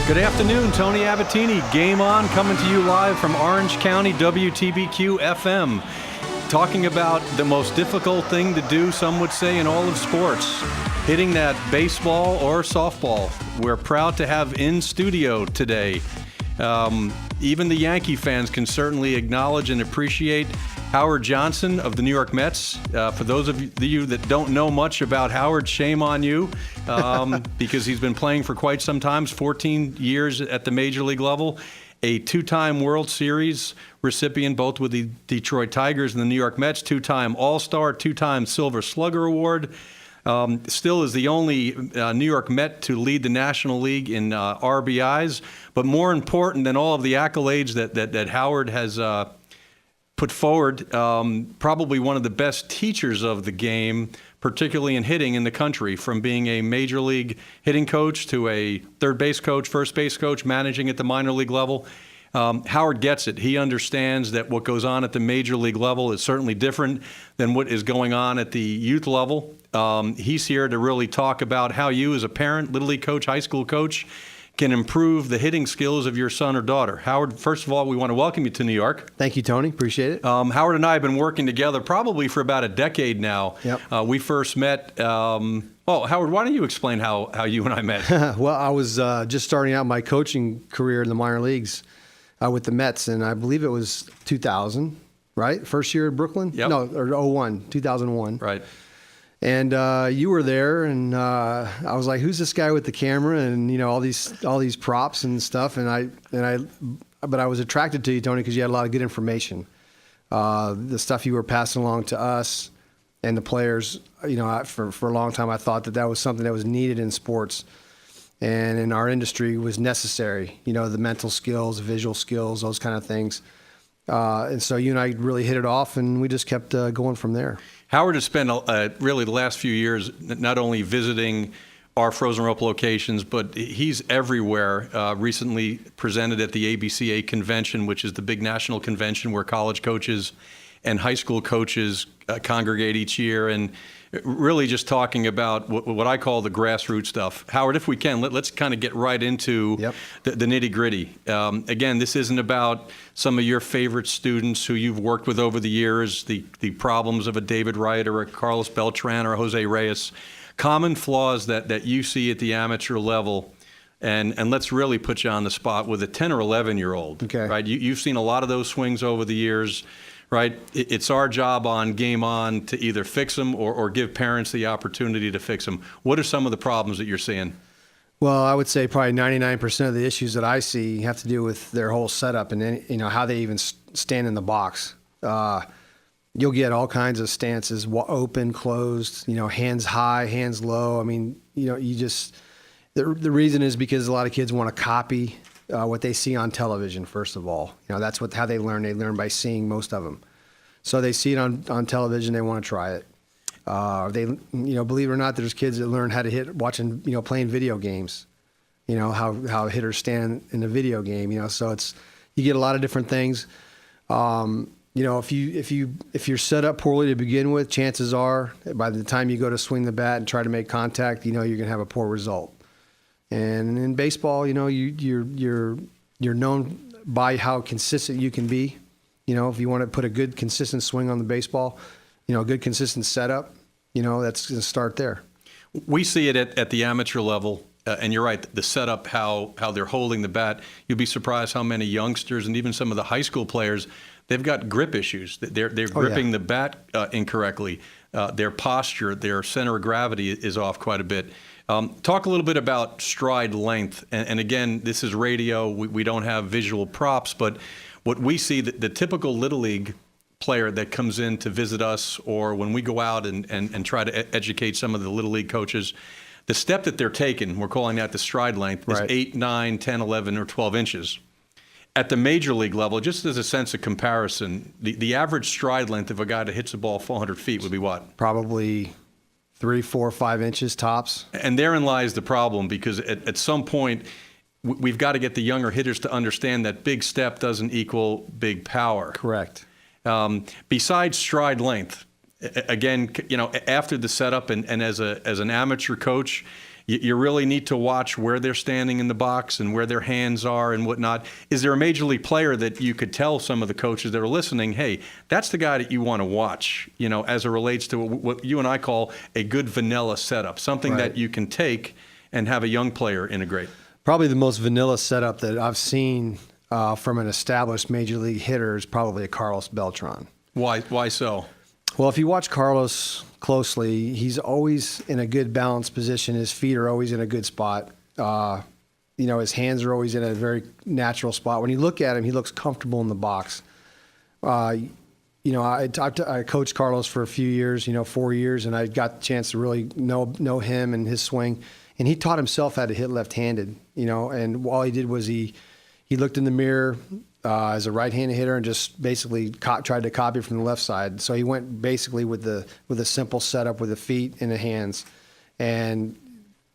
Good afternoon, Tony Abbatine. Game On, coming to you live from Orange County, WTBQ FM. Talking about the most difficult thing to do, some would say, in all of sports. Hitting that baseball or softball. We're proud to have in studio today. Even the Yankee fans can certainly acknowledge and appreciate Howard Johnson of the New York Mets. For those of you that don't know much about Howard, shame on you, because he's been playing for quite some time, 14 years at the major league level, a two-time World Series recipient, both with the Detroit Tigers and the New York Mets, two-time All-Star, two-time Silver Slugger Award. Still is the only New York Met to lead the National League in RBIs. But more important than all of the accolades that Howard has put forward, probably one of the best teachers of the game, particularly in hitting in the country, from being a major league hitting coach to a third base coach, first base coach, managing at the minor league level. Howard gets it. He understands that what goes on at the major league level is certainly different than what is going on at the youth level. He's here to really talk about how you, as a parent, little league coach, high school coach, can improve the hitting skills of your son or daughter. Howard, first of all, we want to welcome you to New York. Thank you, Tony. Appreciate it. Howard and I have been working together probably for about a decade now. Yep. We first met. Howard, why don't you explain how you and I met? Well, I was just starting out my coaching career in the minor leagues with the Mets, and I believe it was 2000, right? First year at Brooklyn? Yep. No, or 2001. Right. And you were there, and I was like, "Who's this guy with the camera?" And all these props and stuff. But I was attracted to you, Tony, because you had a lot of good information. The stuff you were passing along to us and the players. For a long time, I thought that was something that was needed in sports, and in our industry was necessary. The mental skills, visual skills, those kind of things. And so you and I really hit it off, and we just kept going from there. Howard has spent really the last few years not only visiting our frozen rope locations, but he's everywhere. Recently presented at the ABCA convention, which is the big national convention where college coaches and high school coaches congregate each year, and really just talking about what I call the grassroots stuff. Howard, if we can, let's kind of get right into the nitty-gritty. Again, this isn't about some of your favorite students who you've worked with over the years, the problems of a David Wright or a Carlos Beltran or a Jose Reyes, common flaws that you see at the amateur level. And let's really put you on the spot with a 10 or 11-year-old. Okay. Right? You've seen a lot of those swings over the years. Right, it's our job on Game On to either fix them or give parents the opportunity to fix them. What are some of the problems that you're seeing? Well, I would say probably 99% of the issues that I see have to do with their whole setup and how they even stand in the box. You'll get all kinds of stances, open, closed, hands high, hands low. I mean, the reason is because a lot of kids want to copy what they see on television, first of all. That's how they learn. They learn by seeing, most of them. So they see it on television, they want to try it. Believe it or not, there's kids that learn how to hit watching, playing video games. How hitters stand in a video game, so you get a lot of different things. If you're set up poorly to begin with, chances are by the time you go to swing the bat and try to make contact, you're going to have a poor result. And in baseball, you're known by how consistent you can be. If you want to put a good, consistent swing on the baseball, a good, consistent setup, that's going to start there. We see it at the amateur level, and you're right, the setup, how they're holding the bat. You'd be surprised how many youngsters and even some of the high school players, they've got grip issues. They're gripping the bat incorrectly. Their posture, their center of gravity is off quite a bit. Talk a little bit about stride length. And again, this is radio. We don't have visual props, but what we see, the typical Little League player that comes in to visit us, or when we go out and try to educate some of the Little League coaches, the step that they're taking, we're calling that the stride length, is 8, 9, 10, 11, or 12 inches. At the major league level, just as a sense of comparison, the average stride length of a guy that hits a ball 400 feet would be what? Probably 3, 4, 5 inches tops. And therein lies the problem, because at some point, we've got to get the younger hitters to understand that big step doesn't equal big power. Correct. Besides stride length, again, after the setup and as an amateur coach, You really need to watch where they're standing in the box and where their hands are and whatnot. Is there a major league player that you could tell some of the coaches that are listening, hey, that's the guy that you want to watch, as it relates to what you and I call a good vanilla setup, something that you can take and have a young player integrate? Probably the most vanilla setup that I've seen from an established major league hitter is probably a Carlos Beltran. Why so? Well, if you watch Carlos closely, he's always in a good balanced position. His feet are always in a good spot. His hands are always in a very natural spot. When you look at him, he looks comfortable in the box. I coached Carlos for a few years, 4 years, and I got the chance to really know him and his swing. And he taught himself how to hit left-handed, and all he did was he looked in the mirror as a right-handed hitter and just basically tried to copy from the left side. So he went basically with a simple setup with the feet and the hands, and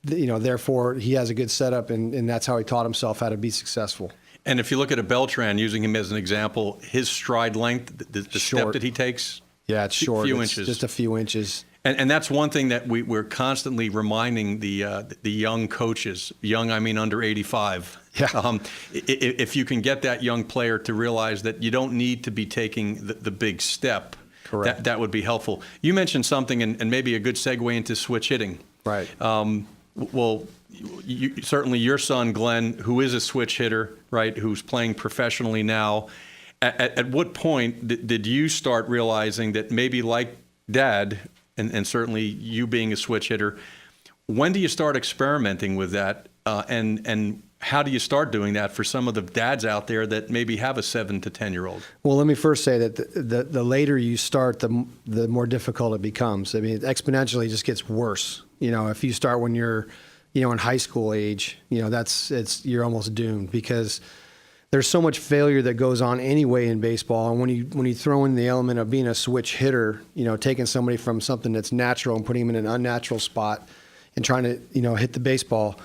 therefore he has a good setup, and that's how he taught himself how to be successful. And if you look at a Beltran, using him as an example, his stride length, the step that he takes, it's short. A few inches. Just a few inches. And that's one thing that we're constantly reminding the young coaches, young, I mean under 85. Yeah. If you can get that young player to realize that you don't need to be taking the big step, correct, that would be helpful. You mentioned something, and maybe a good segue into switch hitting. Right. Well, certainly your son, Glenn, who is a switch hitter, right, who's playing professionally now, at what point did you start realizing that maybe like Dad, and certainly you being a switch hitter, when do you start experimenting with that? And how do you start doing that for some of the dads out there that maybe have a 7 to 10-year-old? Well, let me first say that the later you start, the more difficult it becomes. I mean, it exponentially just gets worse. If you start when you're, in high school age, you're almost doomed, because there's so much failure that goes on anyway in baseball. And when you throw in the element of being a switch hitter, taking somebody from something that's natural and putting them in an unnatural spot and trying to, hit the baseball,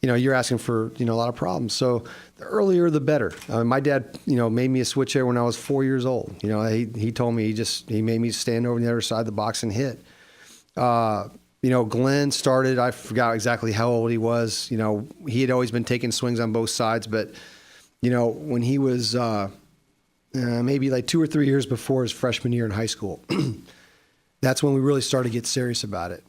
you're asking for, a lot of problems. So the earlier, the better. My dad, made me a switch hitter when I was 4 years old. He told me, he made me stand over on the other side of the box and hit. Glenn started, I forgot exactly how old he was. He had always been taking swings on both sides, but when he was maybe like 2 or 3 years before his freshman year in high school, that's when we really started to get serious about it.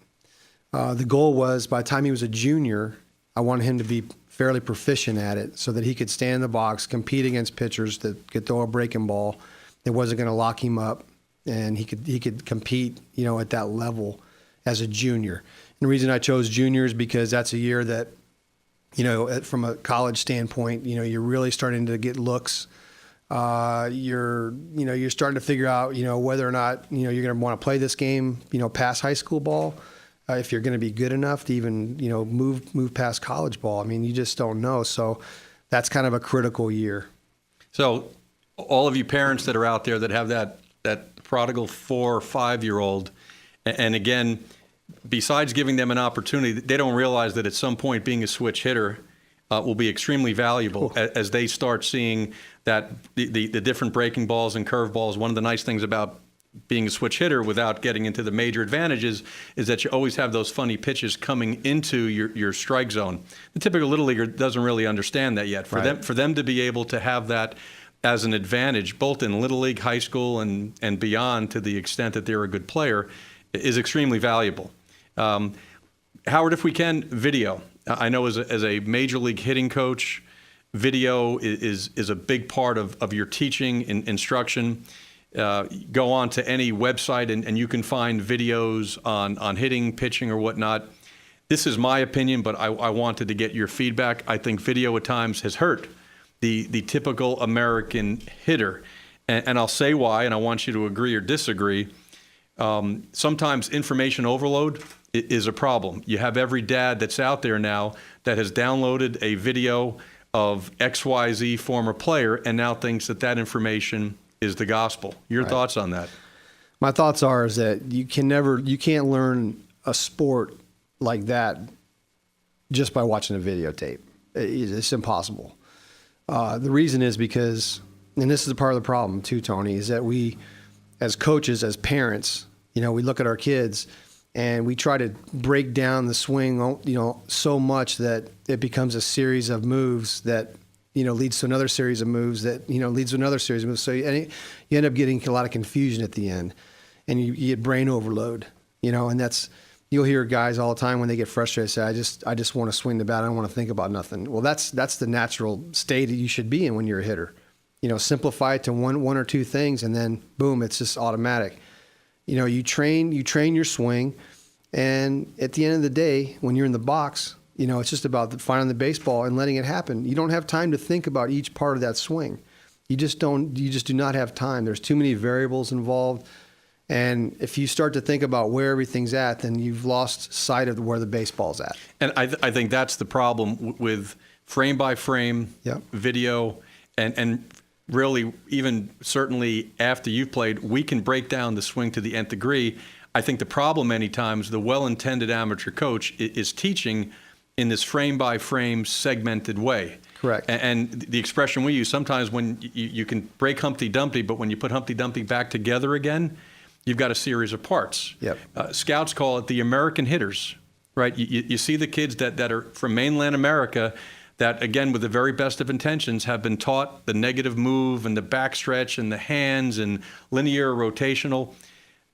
The goal was, by the time he was a junior, I wanted him to be fairly proficient at it so that he could stand in the box, compete against pitchers that could throw a breaking ball that wasn't going to lock him up, and he could compete, at that level as a junior. And the reason I chose junior is because that's a year that, from a college standpoint, you're really starting to get looks. You're starting to figure out, whether or not, you're going to want to play this game, past high school ball, if you're going to be good enough to even, move past college ball. I mean, you just don't know. So that's kind of a critical year. So all of you parents that are out there that have that prodigal 4 or 5-year-old, and again, besides giving them an opportunity, they don't realize that at some point being a switch hitter will be extremely valuable as they start seeing that the different breaking balls and curve balls. One of the nice things about being a switch hitter, without getting into the major advantages, is that you always have those funny pitches coming into your strike zone. The typical little leaguer doesn't really understand that yet. For them to be able to have that as an advantage, both in little league, high school, and beyond, to the extent that they're a good player, is extremely valuable. Howard, if we can, video. I know as a major league hitting coach, video is a big part of your teaching and instruction. Go on to any website and you can find videos on hitting, pitching, or whatnot. This is my opinion, but I wanted to get your feedback. I think video at times has hurt the typical American hitter. And I'll say why, and I want you to agree or disagree. Sometimes information overload is a problem. You have every dad that's out there now that has downloaded a video of XYZ former player and now thinks that information is the gospel. Your thoughts on that? My thoughts is that you can't learn a sport like that just by watching a videotape. It's impossible. The reason is because, and this is a part of the problem too, Tony, is that we, as coaches, as parents, we look at our kids And we try to break down the swing, so much that it becomes a series of moves that, leads to another series of moves that, leads to another series of moves. So you end up getting a lot of confusion at the end, and you get brain overload, and you'll hear guys all the time when they get frustrated say, I just want to swing the bat. I don't want to think about nothing. Well, that's the natural state that you should be in when you're a hitter. Simplify it to one or two things, and then boom, it's just automatic. You train your swing, and at the end of the day, when you're in the box, it's just about finding the baseball and letting it happen. You don't have time to think about each part of that swing. You just do not have time. There's too many variables involved. And if you start to think about where everything's at, then you've lost sight of where the baseball's at. And I think that's the problem with frame by frame video, and really even certainly after you've played, we can break down the swing to the nth degree. I think the problem many times, the well-intended amateur coach is teaching in this frame-by-frame segmented way. Correct. And the expression we use, sometimes when you can break Humpty Dumpty, but when you put Humpty Dumpty back together again, you've got a series of parts. Yep. Scouts call it the American hitters, right? You see the kids that are from mainland America that, again, with the very best of intentions, have been taught the negative move and the backstretch and the hands and linear rotational.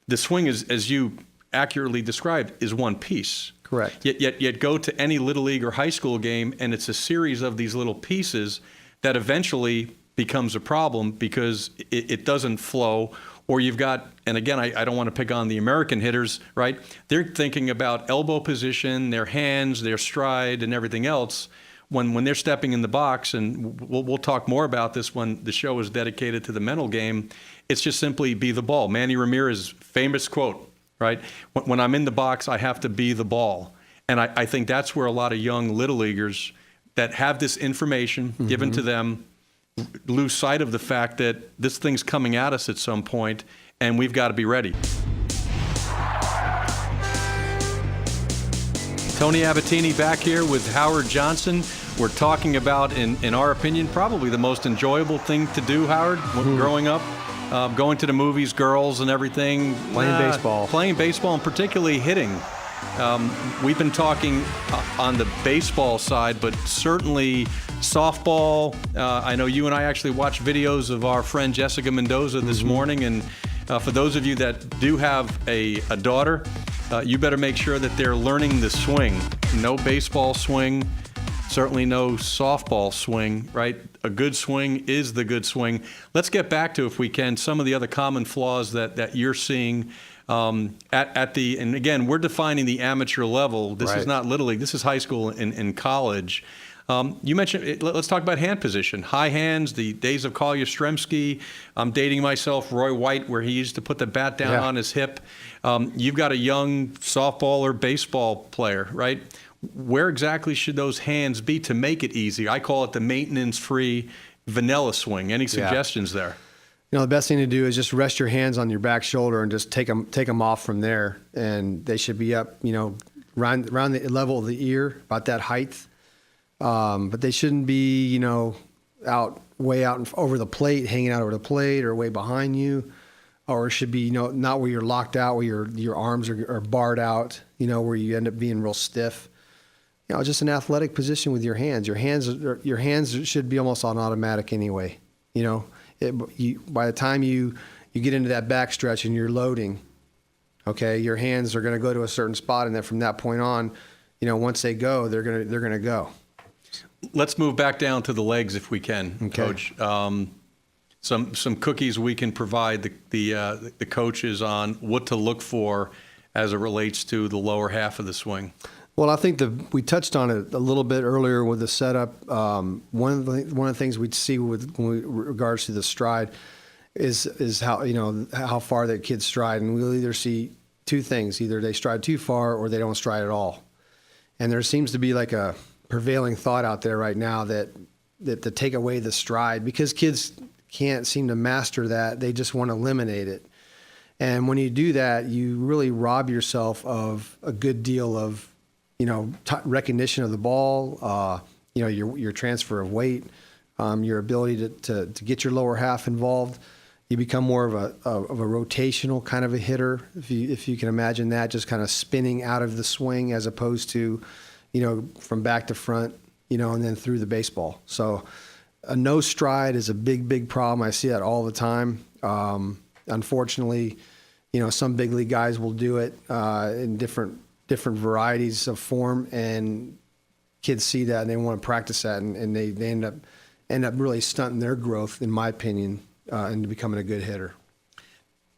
The swing is, as you accurately described, is one piece. Correct. Yet go to any little league or high school game, and it's a series of these little pieces that eventually becomes a problem because it doesn't flow. Or you've got, and again, I don't want to pick on the American hitters, right? They're thinking about elbow position, their hands, their stride, and everything else. When they're stepping in the box, and we'll talk more about this when the show is dedicated to the mental game, it's just simply be the ball. Manny Ramirez's famous quote, right? When I'm in the box, I have to be the ball. And I think that's where a lot of young little leaguers that have this information given to them lose sight of the fact that this thing's coming at us at some point, and we've got to be ready. Tony Abbatine back here with Howard Johnson. We're talking about, in our opinion, probably the most enjoyable thing to do, Howard, growing up. Going to the movies, girls and everything. Playing baseball, and particularly hitting. We've been talking on the baseball side, but certainly softball. I know you and I actually watched videos of our friend Jessica Mendoza this morning, and for those of you that do have a daughter, you better make sure that they're learning the swing. No baseball swing, certainly no softball swing, right? A good swing is the good swing. Let's get back to, if we can, some of the other common flaws that you're seeing at the, and again, we're defining the amateur level. This is not Little League. This is high school and college. You mentioned, let's talk about hand position. High hands, the days of Carl Yastrzemski. I'm dating myself, Roy White, where he used to put the bat down on his hip. You've got a young softball or baseball player, right? Where exactly should those hands be to make it easy? I call it the maintenance-free vanilla swing. Any suggestions there? The best thing to do is just rest your hands on your back shoulder and just take them off from there. And they should be up, around the level of the ear, about that height. But they shouldn't be, way out over the plate, hanging out over the plate, or way behind you. Or it should be, not where you're locked out, where your arms are barred out, where you end up being real stiff. Just an athletic position with your hands. Your hands should be almost on automatic anyway. By the time you get into that back stretch and you're loading, okay, your hands are going to go to a certain spot, and then from that point on, once they go, they're going to go. Let's move back down to the legs if we can, okay. Coach. Some cookies we can provide the coaches on what to look for as it relates to the lower half of the swing. Well, I think we touched on it a little bit earlier with the setup. One of the things we'd see with regards to the stride is how far that kids stride, and we'll either see two things: either they stride too far or they don't stride at all. And there seems to be like a prevailing thought out there right now that to take away the stride, because kids can't seem to master that, they just want to eliminate it. And when you do that, you really rob yourself of a good deal of recognition of the ball, your transfer of weight, your ability to get your lower half involved. You become more of a rotational kind of a hitter, if you can imagine that, just kind of spinning out of the swing as opposed to, from back to front, and then through the baseball. So a no stride is a big problem. I see that all the time. Unfortunately, some big league guys will do it in different varieties of form, and kids see that and they want to practice that, and they end up really stunting their growth, in my opinion, into becoming a good hitter.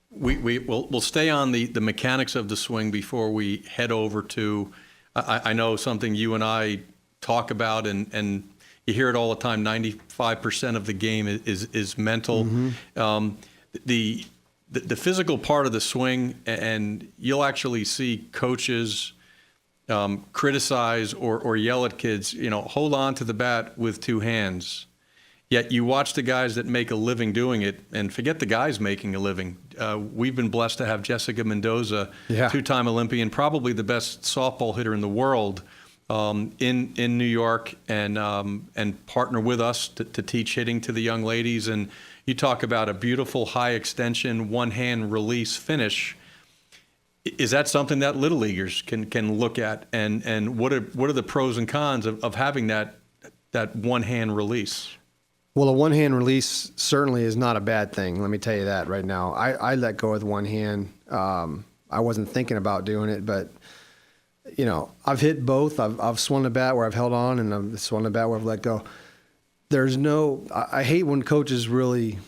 We'll stay on the mechanics of the swing before we head over to, I know something you and I talk about, and you hear it all the time, 95% of the game is mental. Mm-hmm. The physical part of the swing, and you'll actually see coaches criticize or yell at kids, hold on to the bat with two hands. Yet you watch the guys that make a living doing it, and forget the guys making a living. We've been blessed to have Jessica Mendoza, two-time Olympian, probably the best softball hitter in the world, in New York, and partner with us to teach hitting to the young ladies. And you talk about a beautiful high extension, one-hand release finish. Is that something that little leaguers can look at? And what are the pros and cons of having that one-hand release? Well, a one-hand release certainly is not a bad thing. Let me tell you that right now. I let go with one hand. I wasn't thinking about doing it, but I've hit both. I've swung the bat where I've held on, and I've swung the bat where I've let go. I hate when coaches really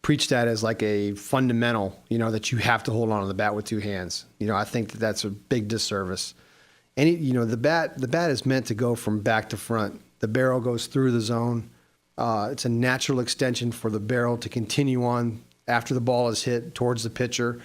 preach that as like a fundamental, that you have to hold on to the bat with two hands. I think that's a big disservice. The bat is meant to go from back to front. The barrel goes through the zone. It's a natural extension for the barrel to continue on after the ball is hit towards the pitcher.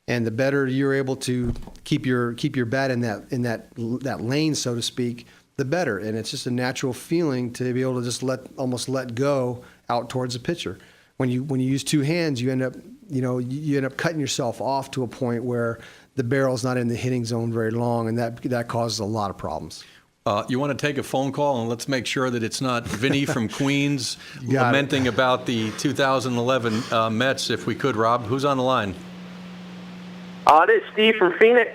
And the better you're able to keep your bat in that lane, so to speak, the better. And it's just a natural feeling to be able to just almost let go out towards the pitcher. When you use two hands, you end up cutting yourself off to a point where the barrel's not in the hitting zone very long, and that causes a lot of problems. You want to take a phone call, and let's make sure that it's not Vinny from Queens lamenting about the 2011 Mets, if we could, Rob. Who's on the line? This is Steve from Phoenix.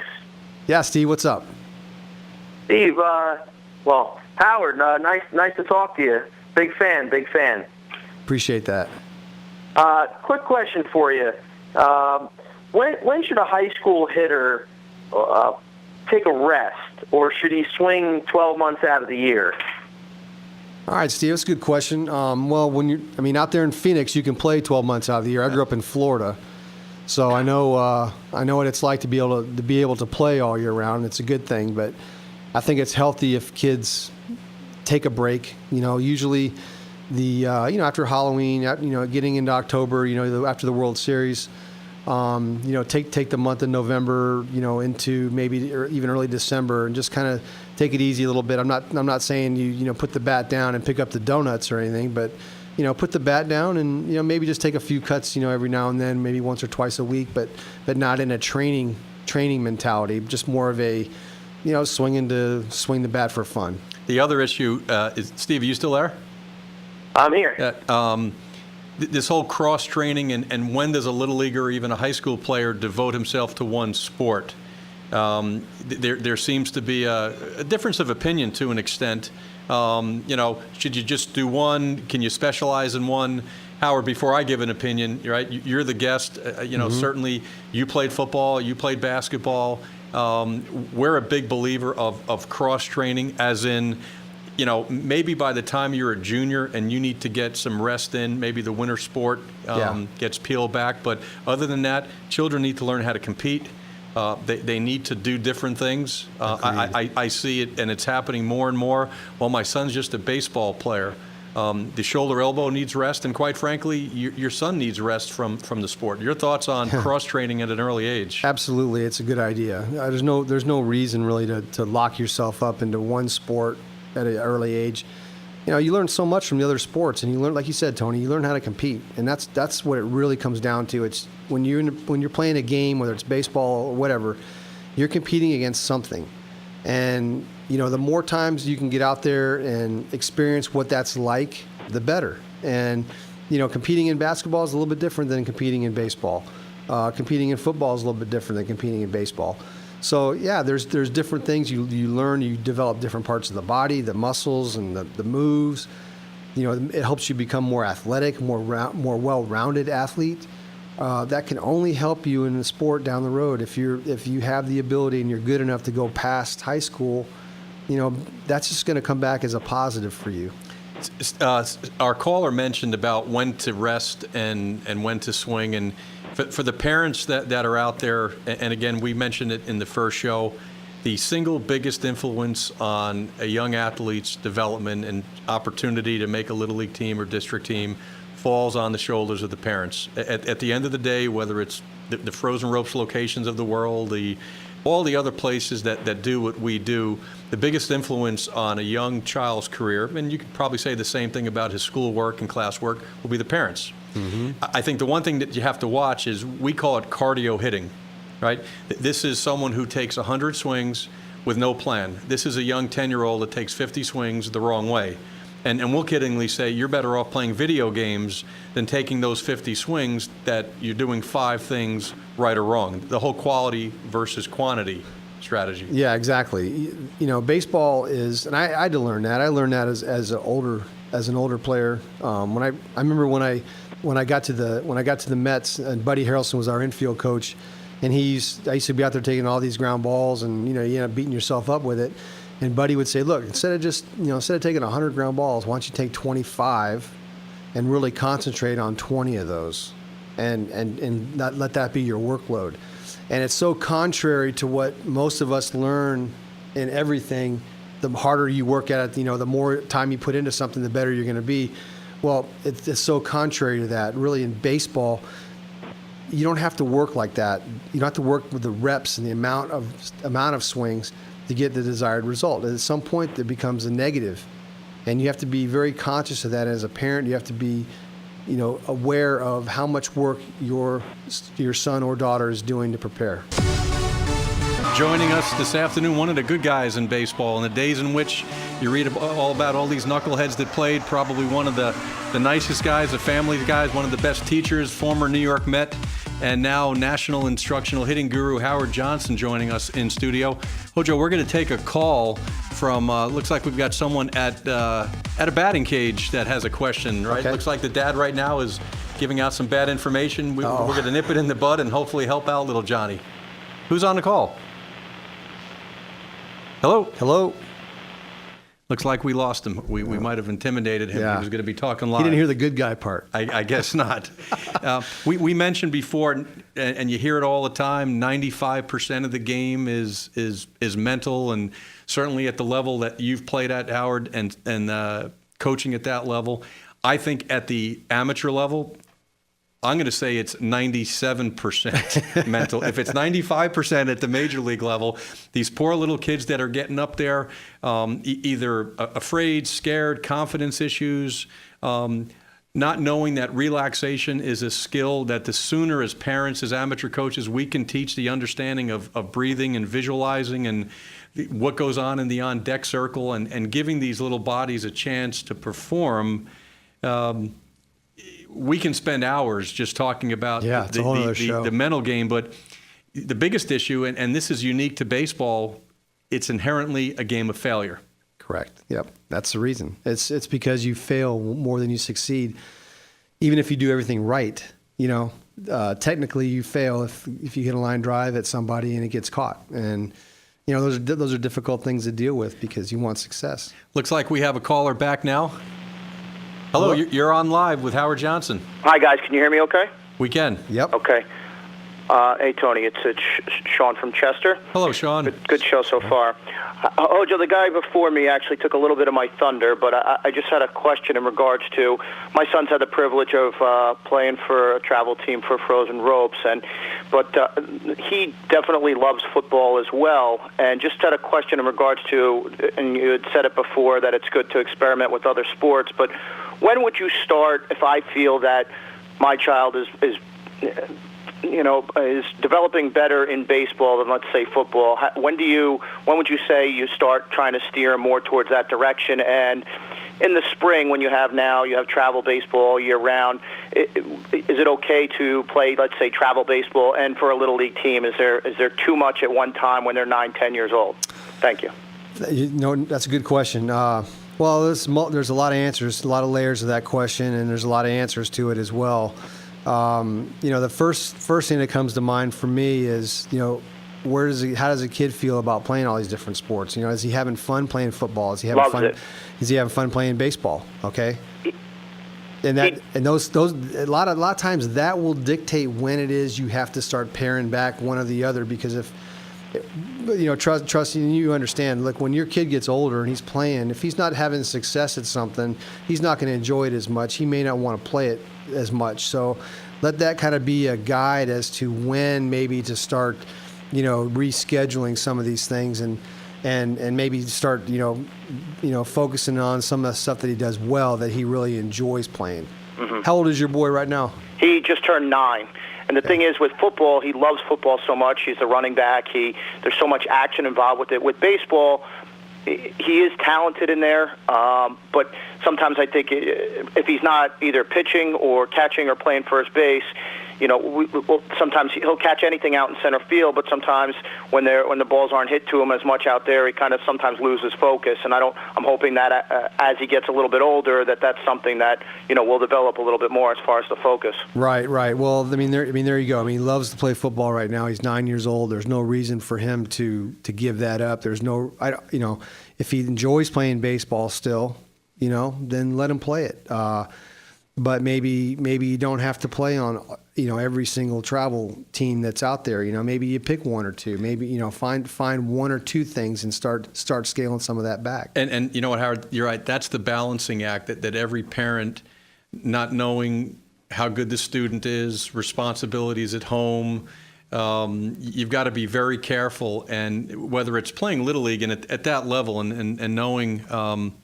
Yeah, Steve, what's up? Steve, Howard, nice to talk to you. Big fan. Appreciate that. Quick question for you. When should a high school hitter take a rest, or should he swing 12 months out of the year? All right, Steve, that's a good question. Well, out there in Phoenix, you can play 12 months out of the year. I grew up in Florida, so I know what it's like to be able to play all year round. It's a good thing, but I think it's healthy if kids take a break. Usually after Halloween, getting into October, after the World Series. Take the month of November, into maybe or even early December, and just kind of take it easy a little bit. I'm not saying you put the bat down and pick up the donuts or anything, but put the bat down and maybe just take a few cuts, every now and then, maybe once or twice a week, but not in a training mentality. Just more of a swing the bat for fun. The other issue is, Steve, are you still there? I'm here. This whole cross-training and when does a little leaguer or even a high school player devote himself to one sport? There seems to be a difference of opinion to an extent. Should you just do one? Can you specialize in one? Howard, before I give an opinion, right? You're the guest. Mm-hmm. Certainly you played football, you played basketball. We're a big believer of cross-training, as in, maybe by the time you're a junior and you need to get some rest in, maybe the winter sport gets peeled back. But other than that, children need to learn how to compete. They need to do different things. I see it, and it's happening more and more. Well, my son's just a baseball player. The shoulder elbow needs rest, and quite frankly, your son needs rest from the sport. Your thoughts on cross-training at an early age? Absolutely, it's a good idea. There's no reason really to lock yourself up into one sport at an early age. You learn so much from the other sports, and you learn, like you said, Tony, you learn how to compete, and that's what it really comes down to. It's when you're playing a game, whether it's baseball or whatever, you're competing against something, and the more times you can get out there and experience what that's like, the better. And competing in basketball is a little bit different than competing in baseball. Competing in football is a little bit different than competing in baseball. So yeah, there's different things you learn. You develop different parts of the body, the muscles, and the moves. It helps you become more athletic, more well-rounded athlete. That can only help you in the sport down the road. If you have the ability and you're good enough to go past high school, that's just going to come back as a positive for you. Our caller mentioned about when to rest and when to swing, and for the parents that are out there, and again, we mentioned it in the first show, the single biggest influence on a young athlete's development and opportunity to make a Little League team or district team falls on the shoulders of the parents. At the end of the day, whether it's the frozen ropes locations of the world, all the other places that do what we do, the biggest influence on a young child's career, and you could probably say the same thing about his schoolwork and classwork, will be the parents. Mm-hmm. I think the one thing that you have to watch is, we call it cardio hitting, right? This is someone who takes 100 swings with no plan. This is a young 10-year-old that takes 50 swings the wrong way. And we'll kiddingly say you're better off playing video games than taking those 50 swings that you're doing 5 things right or wrong. The whole quality versus quantity strategy. Yeah, exactly. Baseball is, and I had to learn that. I learned that as an older player. I remember when I got to the Mets, and Buddy Harrelson was our infield coach, and I used to be out there taking all these ground balls, and you end up beating yourself up with it. And Buddy would say, look, instead of taking 100 ground balls, why don't you take 25 and really concentrate on 20 of those and not let that be your workload. And it's so contrary to what most of us learn in everything. The harder you work at it, the more time you put into something, the better you're going to be. Well, it's so contrary to that. Really, in baseball, you don't have to work like that. You don't have to work with the reps and the amount of swings to get the desired result. At some point, it becomes a negative, and you have to be very conscious of that as a parent. You have to be, aware of how much work your son or daughter is doing to prepare. Joining us this afternoon, one of the good guys in baseball, in the days in which you read all about all these knuckleheads that played, probably one of the nicest guys, the family guys, one of the best teachers, former New York Met, and now national instructional hitting guru Howard Johnson joining us in studio. Hojo, we're going to take a call from, looks like we've got someone at a batting cage that has a question, right? Okay. Looks like the dad right now is giving out some bad information. We're going to nip it in the bud and hopefully help out little Johnny. Who's on the call? Hello? Looks like we lost him. We might have intimidated him. Yeah. He was going to be talking live. He didn't hear the good guy part. I guess not. We mentioned before, and you hear it all the time, 95% of the game is mental, and certainly at the level that you've played at, Howard, and coaching at that level. I think at the amateur level, I'm going to say it's 97% mental. If it's 95% at the major league level, these poor little kids that are getting up there, either afraid, scared, confidence issues, not knowing that relaxation is a skill that the sooner as parents, as amateur coaches, we can teach the understanding of breathing and visualizing and what goes on in the on-deck circle, and giving these little bodies a chance to perform. We can spend hours just talking about the mental game, but the biggest issue, and this is unique to baseball, it's inherently a game of failure. Correct. Yep. That's the reason. It's because you fail more than you succeed. Even if you do everything right, technically you fail if you hit a line drive at somebody and it gets caught. And those are difficult things to deal with because you want success. Looks like we have a caller back now. Hello, you're on live with Howard Johnson. Hi, guys. Can you hear me okay? We can. Yep. Okay. Hey, Tony. It's Sean from Chester. Hello, Sean. Good show so far. Joe, the guy before me actually took a little bit of my thunder, but I just had a question in regards to my son's had the privilege of playing for a travel team for Frozen Ropes, but he definitely loves football as well, and just had a question in regards to, and you had said it before, that it's good to experiment with other sports, but when would you start if I feel that my child is developing better in baseball than, let's say, football? When would you say you start trying to steer more towards that direction? And in the spring when you have travel baseball all year round, is it okay to play, let's say, travel baseball and for a Little League team? Is there too much at one time when they're 9, 10 years old? Thank you. That's a good question. Well, there's a lot of answers, a lot of layers of that question, and there's a lot of answers to it as well. The first thing that comes to mind for me is, how does a kid feel about playing all these different sports? Is he having fun playing football? Is he having fun? Is he having fun playing baseball? Okay. And those a lot of times that will dictate when it is you have to start paring back one or the other, because if trusting you understand, look, when your kid gets older and he's playing, if he's not having success at something, he's not going to enjoy it as much. He may not want to play it as much. So let that kind of be a guide as to when maybe to start, rescheduling some of these things and maybe start, focusing on some of the stuff that he does well, that he really enjoys playing. Mm-hmm. How old is your boy right now? He just turned 9. And the thing is, with football, he loves football so much. He's a running back. There's so much action involved with it. With baseball, he is talented in there, but sometimes I think if he's not either pitching or catching or playing first base, sometimes he'll catch anything out in center field, but sometimes when the balls aren't hit to him as much out there, he kind of sometimes loses focus. And I'm hoping that as he gets a little bit older, that's something that will develop a little bit more as far as the focus. Right. Well, there you go. He loves to play football right now. He's 9 years old. There's no reason for him to give that up. There's no, if he enjoys playing baseball still, then let him play it. But maybe you don't have to play on every single travel team that's out there. Maybe you pick one or two. Maybe find one or two things and start scaling some of that back. And you know what, Howard, you're right. That's the balancing act that every parent, not knowing how good the student is, responsibilities at home. You've got to be very careful, and whether it's playing Little League and at that level, and knowing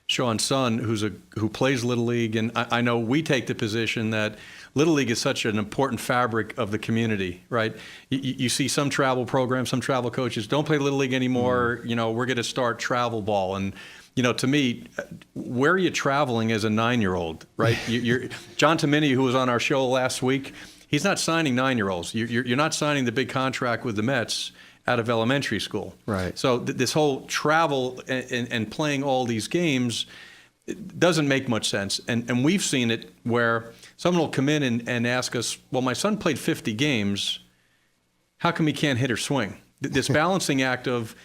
Sean's son who plays Little League, and I know we take the position that Little League is such an important fabric of the community, right? You see some travel programs, some travel coaches don't play Little League anymore. We're going to start travel ball, and to me, where are you traveling as a 9-year-old, right? You're John Tomini, who was on our show last week. He's not signing 9-year-olds. You're not signing the big contract with the Mets out of elementary school. Right. So this whole travel and playing all these games doesn't make much sense. And we've seen it where someone will come in and ask us, well, my son played 50 games. How come he can't hit or swing? This balancing act of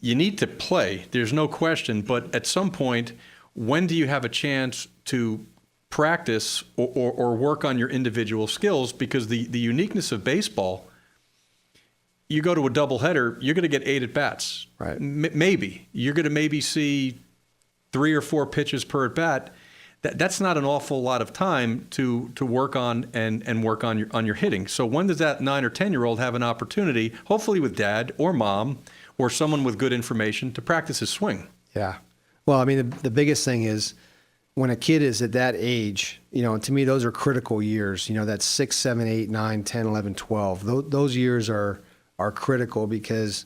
you need to play, there's no question. But at some point, when do you have a chance to practice or work on your individual skills? Because the uniqueness of baseball, you go to a doubleheader, you're going to get 8 at-bats. Right. Maybe. You're going to maybe see 3 or 4 pitches per at-bat. That's not an awful lot of time to work on and work on your hitting. So when does that 9 or 10-year-old have an opportunity, hopefully with dad or mom or someone with good information, to practice his swing? Yeah. Well, the biggest thing is when a kid is at that age, to me, those are critical years. That's 6, 7, 8, 9, 10, 11, 12. Those years are critical, because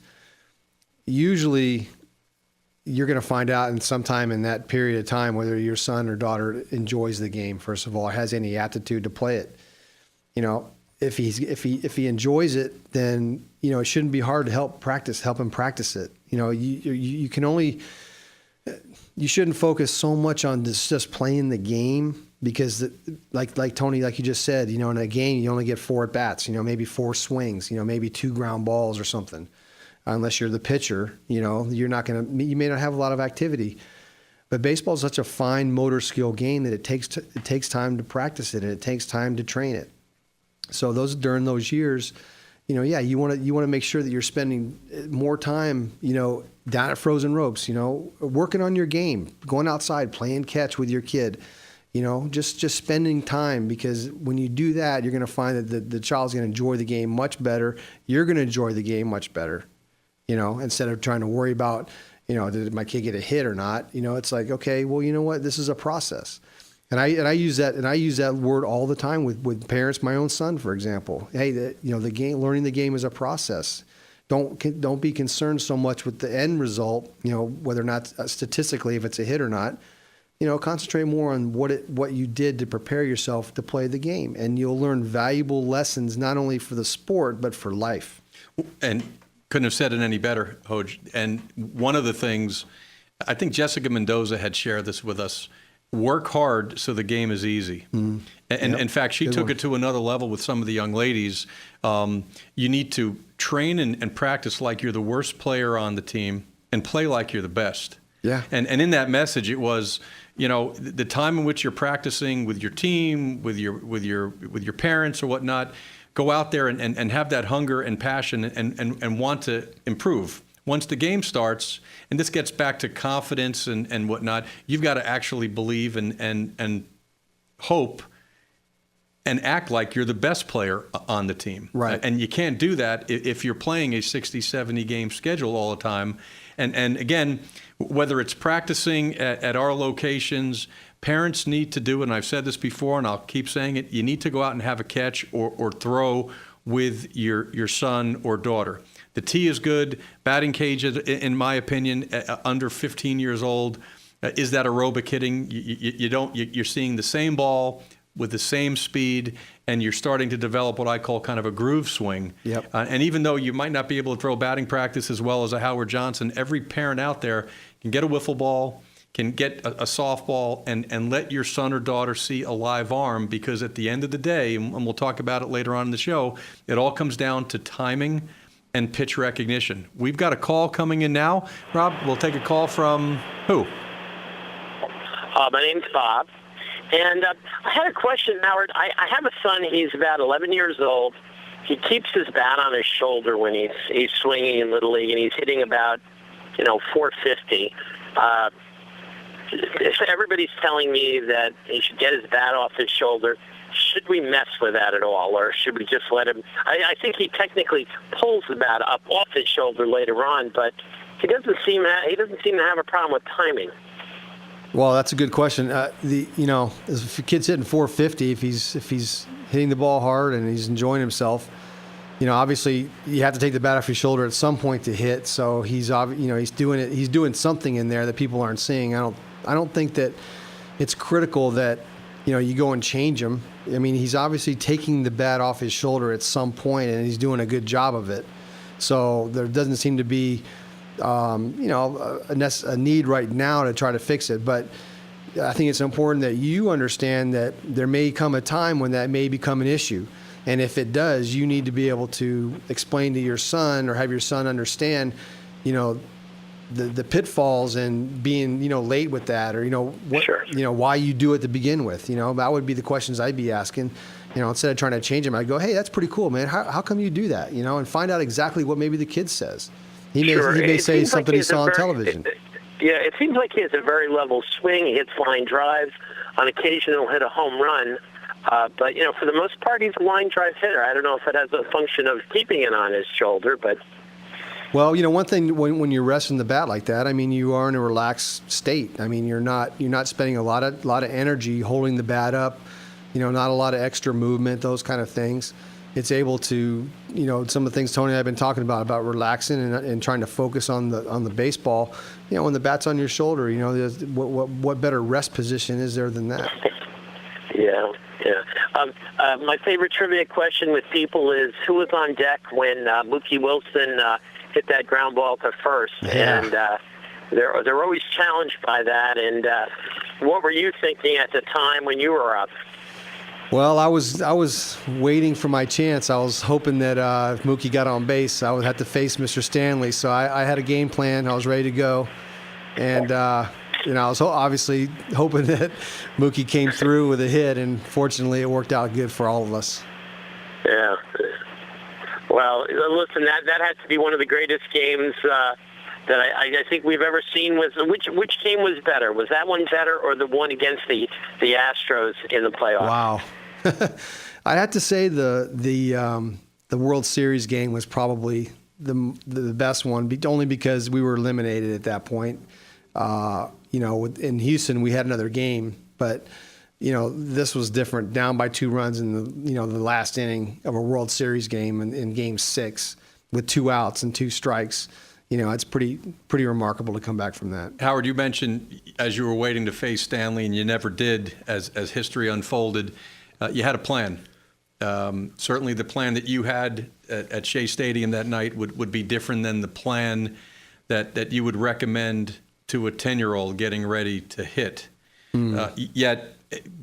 usually you're going to find out in sometime in that period of time whether your son or daughter enjoys the game, first of all, or has any aptitude to play it. If he enjoys it, then it shouldn't be hard to help him practice it. You can only, you shouldn't focus so much on just playing the game, because like Tony, like you just said, in a game you only get 4 at bats, maybe 4 swings, maybe 2 ground balls or something. Unless you're the pitcher, you may not have a lot of activity. But baseball is such a fine motor skill game that it takes time to practice it, and it takes time to train it. So during those years, you want to make sure that you're spending more time, down at frozen ropes, working on your game, going outside, playing catch with your kid, just spending time, because when you do that, you're going to find that the child's going to enjoy the game much better. You're going to enjoy the game much better, instead of trying to worry about, did my kid get a hit or not? It's like, okay, well, you know what? This is a process. And I use that word all the time with parents. My own son, for example. Hey, the game, learning the game is a process. don't be concerned so much with the end result, whether or not statistically if it's a hit or not. Concentrate more on what you did to prepare yourself to play the game, and you'll learn valuable lessons not only for the sport but for life. And couldn't have said it any better, Hoj. And one of the things, I think Jessica Mendoza had shared this with us: work hard so the game is easy. And in fact, she took it to another level with some of the young ladies. You need to train and practice like you're the worst player on the team and play like you're the best. Yeah. And in that message, it was, the time in which you're practicing with your team, with your parents or whatnot, go out there and have that hunger and passion and want to improve. Once the game starts, and this gets back to confidence and whatnot, you've got to actually believe and hope and act like you're the best player on the team. Right. And you can't do that if you're playing a 60, 70 game schedule all the time. And again, whether it's practicing at our locations, parents need to do it, and I've said this before and I'll keep saying it, you need to go out and have a catch or throw with your son or daughter. The tee is good. Batting cage, in my opinion, under 15 years old, is that aerobic hitting? You're seeing the same ball with the same speed, and you're starting to develop what I call kind of a groove swing. Yep. And even though you might not be able to throw batting practice as well as a Howard Johnson, every parent out there can get a wiffle ball, can get a softball, and let your son or daughter see a live arm, because at the end of the day, and we'll talk about it later on in the show, it all comes down to timing and pitch recognition. We've got a call coming in now. Rob, we'll take a call from who? My name's Bob. And I had a question, Howard. I have a son. He's about 11 years old. He keeps his bat on his shoulder when he's swinging in Little League, and he's hitting about, 450. Everybody's telling me that he should get his bat off his shoulder. Should we mess with that at all, or should we just let him? I think he technically pulls the bat up off his shoulder later on, but he doesn't seem to have a problem with timing. Well, that's a good question. If a kid's hitting 450, if he's hitting the ball hard and he's enjoying himself, obviously you have to take the bat off your shoulder at some point to hit. So he's doing it. He's doing something in there that people aren't seeing. I don't think that it's critical that you go and change him. I mean, he's obviously taking the bat off his shoulder at some point, and he's doing a good job of it. So there doesn't seem to be a need right now to try to fix it. But I think it's important that you understand that there may come a time when that may become an issue. And if it does, you need to be able to explain to your son or have your son understand, the pitfalls and being, late with that, or, why you do it to begin with. That would be the questions I'd be asking. Instead of trying to change him, I'd go, hey, that's pretty cool, man. How come you do that? And find out exactly what maybe the kid says. He may say something he saw on television. It seems like he has a very level swing. He hits line drives. On occasion, he'll hit a home run. But, for the most part, he's a line drive hitter. I don't know if it has a function of keeping it on his shoulder, but... Well, one thing, when you're resting the bat like that, I mean, you are in a relaxed state. I mean, you're not spending a lot of energy holding the bat up, not a lot of extra movement, those kind of things. It's able to, some of the things Tony and I have been talking about relaxing and trying to focus on the baseball. When the bat's on your shoulder, what better rest position is there than that? Yeah. My favorite trivia question with people is who was on deck when Mookie Wilson hit that ground ball to first? Yeah. And they're always challenged by that. And what were you thinking at the time when you were up? Well, I was waiting for my chance. I was hoping that if Mookie got on base, I would have to face Mr. Stanley. So I had a game plan. I was ready to go. And, I was obviously hoping that Mookie came through with a hit, and fortunately it worked out good for all of us. Yeah. Well, listen, that had to be one of the greatest games that I think we've ever seen. Which game was better? Was that one better, or the one against the Astros in the playoffs? Wow. I'd have to say the World Series game was probably the best one, only because we were eliminated at that point. In Houston we had another game, but this was different. Down by 2 runs in the last inning of a World Series game in Game 6. with 2 outs and 2 strikes. It's pretty remarkable to come back from that. Howard, you mentioned as you were waiting to face Stanley, and you never did as history unfolded, you had a plan. Certainly the plan that you had at Shea Stadium that night would be different than the plan that you would recommend to a 10-year-old getting ready to hit. Yet,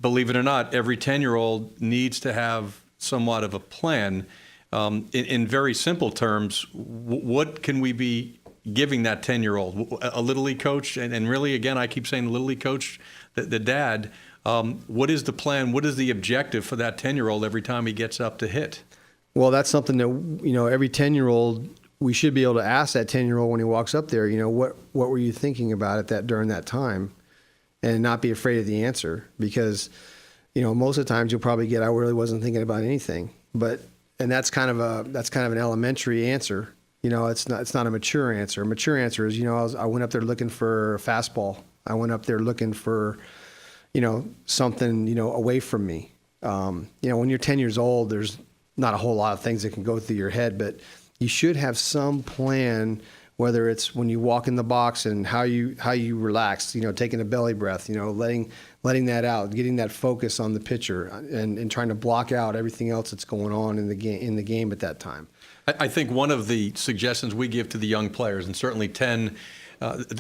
believe it or not, every 10-year-old needs to have somewhat of a plan. In very simple terms, what can we be giving that 10-year-old? A Little League coach, and really, again, I keep saying the Little League coach, the dad, what is the plan? What is the objective for that 10-year-old every time he gets up to hit? Well, that's something that, every 10-year-old, we should be able to ask that 10-year-old when he walks up there, what were you thinking about during that time? And not be afraid of the answer, because, most of the times you'll probably get, I really wasn't thinking about anything. And that's kind of an elementary answer. It's not a mature answer. A mature answer is, I went up there looking for a fastball. I went up there looking for, something, away from me. When you're 10 years old, there's not a whole lot of things that can go through your head, but you should have some plan, whether it's when you walk in the box and how you relax, taking a belly breath, letting that out, getting that focus on the pitcher, and trying to block out everything else that's going on in the game at that time. I think one of the suggestions we give to the young players, and certainly 10,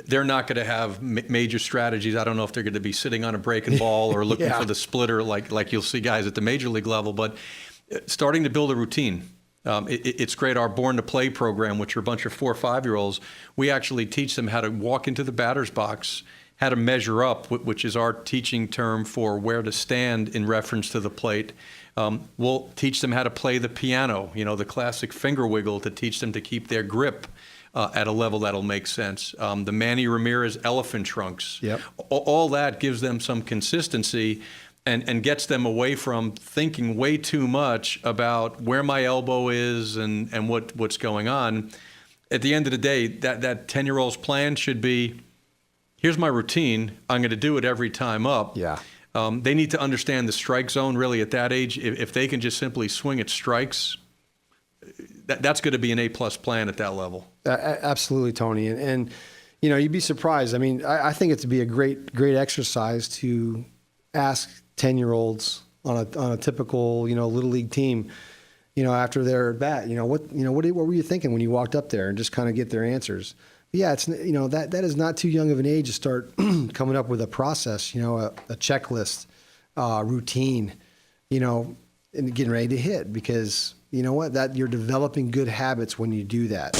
they're not going to have major strategies. I don't know if they're going to be sitting on a breaking ball or looking for the splitter like you'll see guys at the major league level, but starting to build a routine. It's great. Our Born to Play program, which are a bunch of 4 or 5-year-olds, we actually teach them how to walk into the batter's box, how to measure up, which is our teaching term for where to stand in reference to the plate. We'll teach them how to play the piano, the classic finger wiggle, to teach them to keep their grip at a level that'll make sense. The Manny Ramirez elephant trunks. Yep. All that gives them some consistency and gets them away from thinking way too much about where my elbow is and what's going on. At the end of the day, that 10-year-old's plan should be, here's my routine. I'm going to do it every time up. Yeah. They need to understand the strike zone really at that age. If they can just simply swing at strikes, that's going to be an A-plus plan at that level. Absolutely, Tony. And you'd be surprised. I mean, I think it'd be a great exercise to ask 10-year-olds on a typical, Little League team, after their at bat, what were you thinking when you walked up there, and just kind of get their answers. But yeah, it's, that is not too young of an age to start coming up with a process, a checklist, routine, and getting ready to hit, because that you're developing good habits when you do that.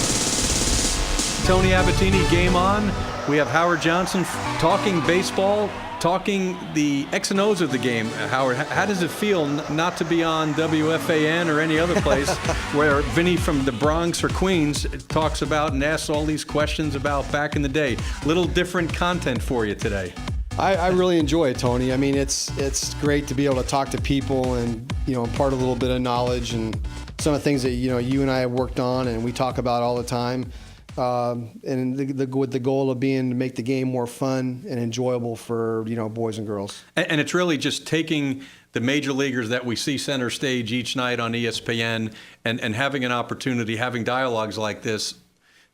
Tony Abbatine, Game On. We have Howard Johnson talking baseball, talking the X and O's of the game. Howard, how does it feel not to be on WFAN or any other place where Vinny from the Bronx or Queens talks about and asks all these questions about back in the day? Little different content for you today. I really enjoy it, Tony. I mean, it's great to be able to talk to people and, impart a little bit of knowledge and some of the things that, you and I have worked on and we talk about all the time. And with the goal of being to make the game more fun and enjoyable for boys and girls. And it's really just taking the major leaguers that we see center stage each night on ESPN and having an opportunity, having dialogues like this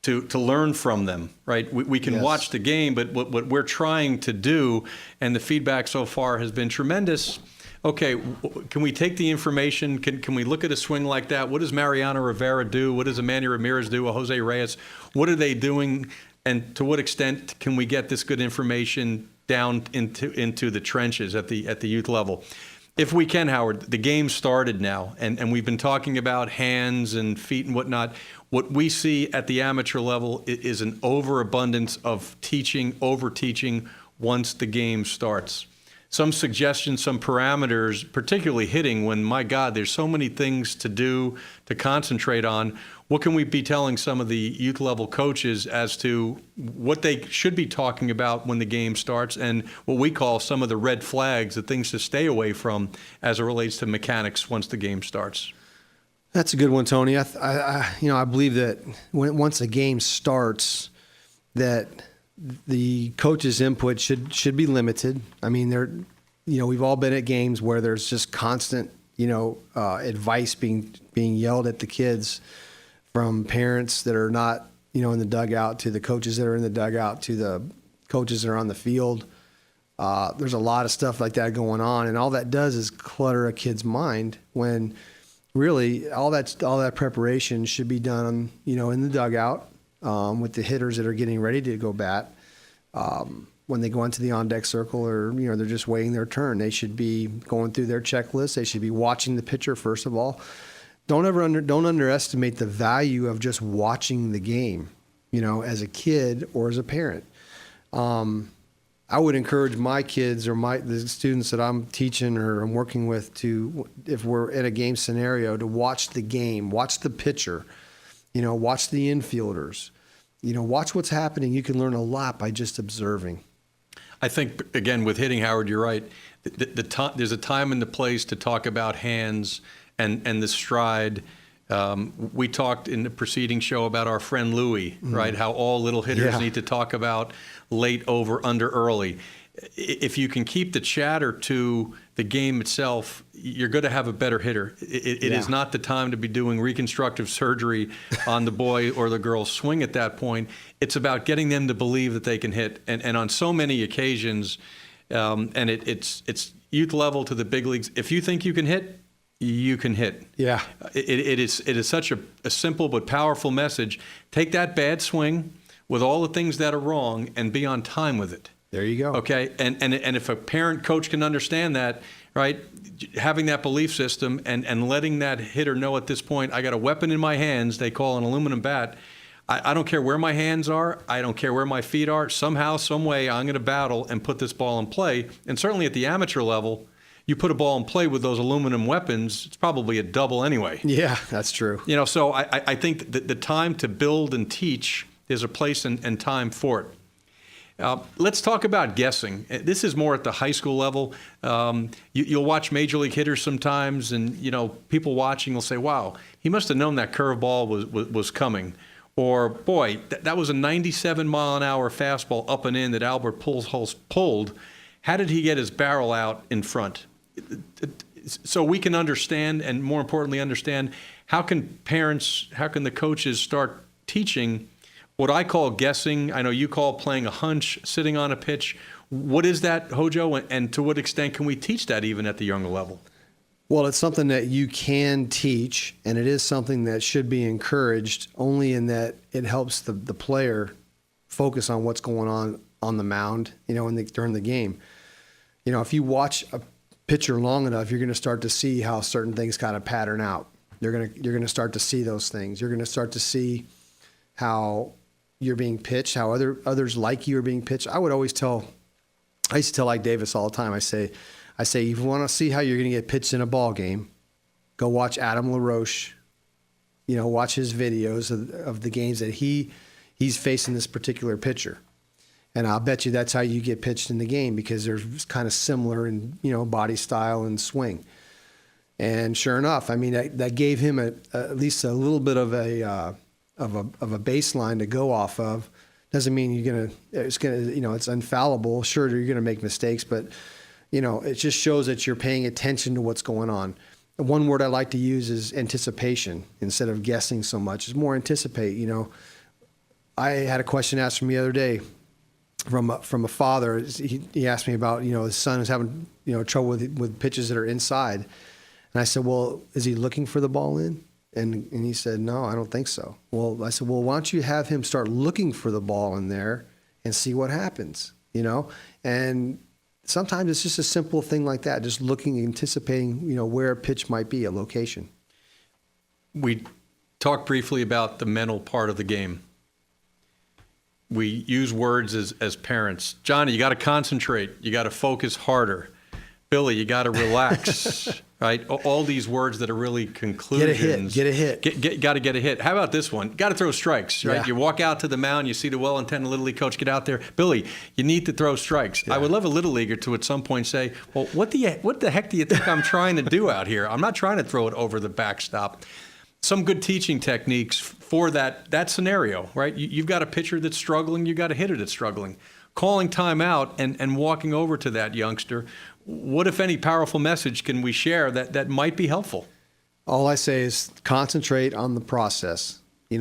to learn from them, right? We can watch the game, but what we're trying to do, and the feedback so far has been tremendous. Okay, can we take the information? Can we look at a swing like that? What does Mariano Rivera do? What does a Manny Ramirez do? A Jose Reyes? What are they doing? And to what extent can we get this good information down into the trenches at the youth level? If we can, Howard, the game started now, and we've been talking about hands and feet and whatnot. What we see at the amateur level is an overabundance of teaching, over-teaching once the game starts. Some suggestions, some parameters, particularly hitting when, my God, there's so many things to do, to concentrate on. What can we be telling some of the youth level coaches as to what they should be talking about when the game starts, and what we call some of the red flags, the things to stay away from as it relates to mechanics once the game starts? That's a good one, Tony. I believe that once a game starts, that the coach's input should be limited. I mean, we've all been at games where there's just constant, advice being yelled at the kids from parents that are not, in the dugout, to the coaches that are in the dugout, to the coaches that are on the field. There's a lot of stuff like that going on, and all that does is clutter a kid's mind when really all that preparation should be done, in the dugout with the hitters that are getting ready to go bat. When they go into the on-deck circle, or they're just waiting their turn, they should be going through their checklist. They should be watching the pitcher first of all. Don't underestimate the value of just watching the game, as a kid or as a parent. I would encourage my kids or the students that I'm teaching or I'm working with to, if we're in a game scenario, to watch the game, watch the pitcher, watch the infielders, watch what's happening. You can learn a lot by just observing. I think, again, with hitting, Howard, you're right. There's a time and the place to talk about hands and the stride. We talked in the preceding show about our friend Louie, right? How all little hitters need to talk about late, over, under, early. If you can keep the chatter to the game itself, you're going to have a better hitter. It is not the time to be doing reconstructive surgery on the boy or the girl's swing at that point. It's about getting them to believe that they can hit. And on so many occasions, and it's youth level to the big leagues, if you think you can hit, you can hit. Yeah. It is such a simple but powerful message. Take that bad swing with all the things that are wrong and be on time with it. There you go. Okay, and if a parent coach can understand that, right, having that belief system and letting that hitter know at this point, I got a weapon in my hands, they call an aluminum bat. I don't care where my hands are. I don't care where my feet are. Somehow, some way, I'm going to battle and put this ball in play. And certainly at the amateur level, you put a ball in play with those aluminum weapons, it's probably a double anyway. Yeah, that's true. So I think that the time to build and teach, there's a place and time for it. Let's talk about guessing. This is more at the high school level. You'll watch major league hitters sometimes, and people watching will say, "Wow, he must have known that curveball was coming," or "Boy, that was a 97-mile-an-hour fastball up and in that Albert Pujols pulled. How did he get his barrel out in front?" So we can understand, and more importantly, understand how can the coaches start teaching what I call guessing. I know you call playing a hunch, sitting on a pitch. What is that, Hojo, and to what extent can we teach that even at the younger level? Well, it's something that you can teach, and it is something that should be encouraged, only in that it helps the player focus on what's going on the mound, during the game. If you watch a pitcher long enough, you're going to start to see how certain things kind of pattern out. You're going to start to see those things. You're going to start to see how you're being pitched, how others like you are being pitched. I used to tell like Davis all the time. I say, if you want to see how you're going to get pitched in a ball game, go watch Adam LaRoche. Watch his videos of the games that he's facing this particular pitcher. And I'll bet you that's how you get pitched in the game, because they're kind of similar in, body style and swing. And sure enough, that gave him at least a little bit of a baseline to go off of. Doesn't mean it's infallible. Sure, you're going to make mistakes, but it just shows that you're paying attention to what's going on. One word I like to use is anticipation instead of guessing so much. It's more anticipate. I had a question asked from me the other day from a father. He asked me about his son is having trouble with pitches that are inside, and I said, well, is he looking for the ball in? And he said, no, I don't think so. Well, I said, well, why don't you have him start looking for the ball in there and see what happens, And sometimes it's just a simple thing like that, just looking, anticipating, where a pitch might be, a location. We talked briefly about the mental part of the game. We use words as parents. Johnny, you got to concentrate. You got to focus harder. Billy, you got to relax. Right? All these words that are really conclusions. Get a hit. Got to get a hit. How about this one? Got to throw strikes, right? Yeah. You walk out to the mound, you see the well-intended Little League coach get out there. Billy, you need to throw strikes. Yeah. I would love a Little Leaguer to at some point say, well, what the heck do you think I'm trying to do out here? I'm not trying to throw it over the backstop. Some good teaching techniques for that scenario, right? You've got a pitcher that's struggling. You've got a hitter that's struggling. Calling time out and walking over to that youngster. What, if any, powerful message can we share that might be helpful? All I say is concentrate on the process. If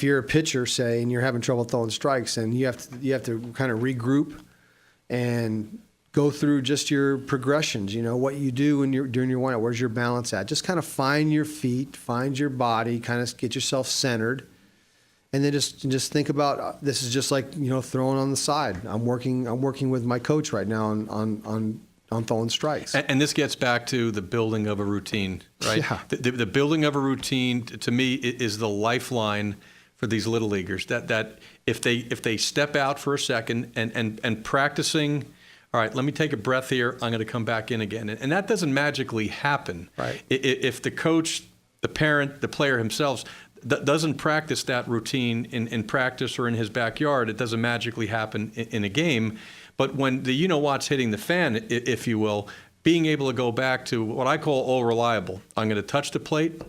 you're a pitcher, say, and you're having trouble throwing strikes, and you have to kind of regroup and go through just your progressions. What you do when you're doing your windup. Where's your balance at? Just kind of find your feet, find your body, kind of get yourself centered, and then just think about this is just like throwing on the side. I'm working with my coach right now on throwing strikes. And this gets back to the building of a routine, right? Yeah. The building of a routine, to me, is the lifeline for these little leaguers. That if they step out for a second and practicing, all right, let me take a breath here, I'm going to come back in again. And that doesn't magically happen. Right. If the coach, the parent, the player himself doesn't practice that routine in practice or in his backyard, it doesn't magically happen in a game. But when the you-know-what's hitting the fan, if you will, being able to go back to what I call all reliable. I'm going to touch the plate.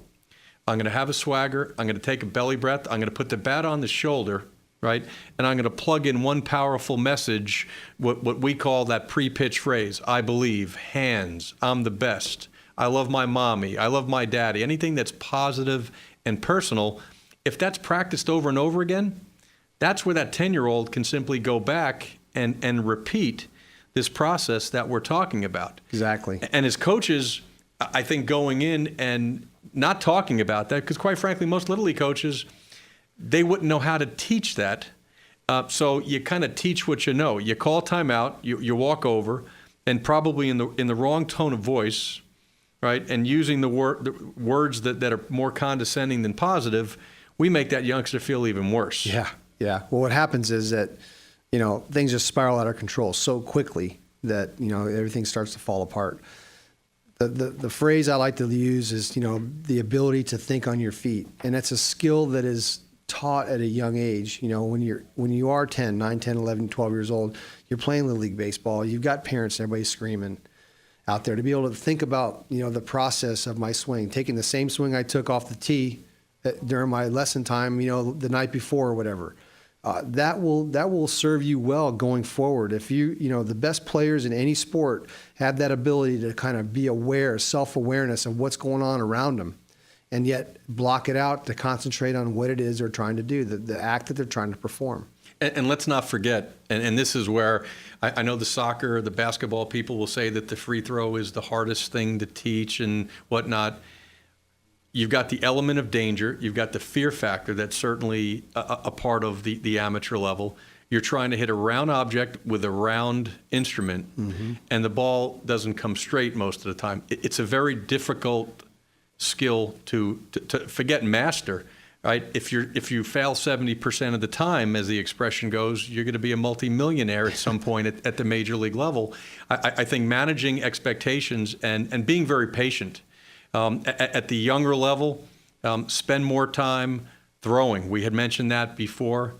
I'm going to have a swagger. I'm going to take a belly breath. I'm going to put the bat on the shoulder, right? And I'm going to plug in one powerful message, what we call that pre-pitch phrase. I believe, hands, I'm the best. I love my mommy. I love my daddy. Anything that's positive and personal, if that's practiced over and over again, that's where that 10-year-old can simply go back and repeat this process that we're talking about. Exactly. And as coaches, I think going in and not talking about that, because quite frankly, most Little League coaches, they wouldn't know how to teach that. So you kind of teach what you know. You call timeout, you walk over, and probably in the wrong tone of voice, right, and using the words that are more condescending than positive, we make that youngster feel even worse. Yeah. Well, what happens is that things just spiral out of control so quickly that everything starts to fall apart. The phrase I like to use is the ability to think on your feet, and that's a skill that is taught at a young age. When you are 10, 9, 10, 11, 12 years old, you're playing Little League baseball. You've got parents, everybody's screaming out there, to be able to think about the process of my swing, taking the same swing I took off the tee during my lesson time, the night before or whatever. That will serve you well going forward. If the best players in any sport have that ability to kind of be aware, self-awareness of what's going on around them, and yet block it out to concentrate on what it is they're trying to do, the act that they're trying to perform. And let's not forget, and this is where I know the soccer, the basketball people will say that the free throw is the hardest thing to teach and whatnot. You've got the element of danger. You've got the fear factor that's certainly a part of the amateur level. You're trying to hit a round object with a round instrument, and the ball doesn't come straight most of the time. It's a very difficult skill to forget master, right? If you fail 70% of the time, as the expression goes, you're going to be a multimillionaire at some point at the major league level. I think managing expectations and being very patient. At the younger level, spend more time throwing. We had mentioned that before.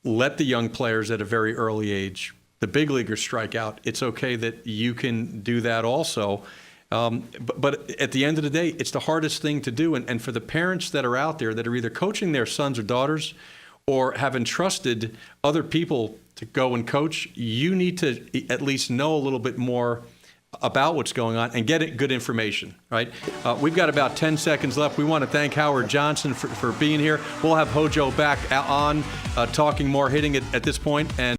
Let the young players at a very early age, the big leaguers, strike out. It's okay that you can do that also. But at the end of the day, it's the hardest thing to do. And for the parents that are out there that are either coaching their sons or daughters or have entrusted other people to go and coach, you need to at least know a little bit more about what's going on and get good information, right? We've got about 10 seconds left. We want to thank Howard Johnson for being here. We'll have Hojo back on talking more hitting at this point. And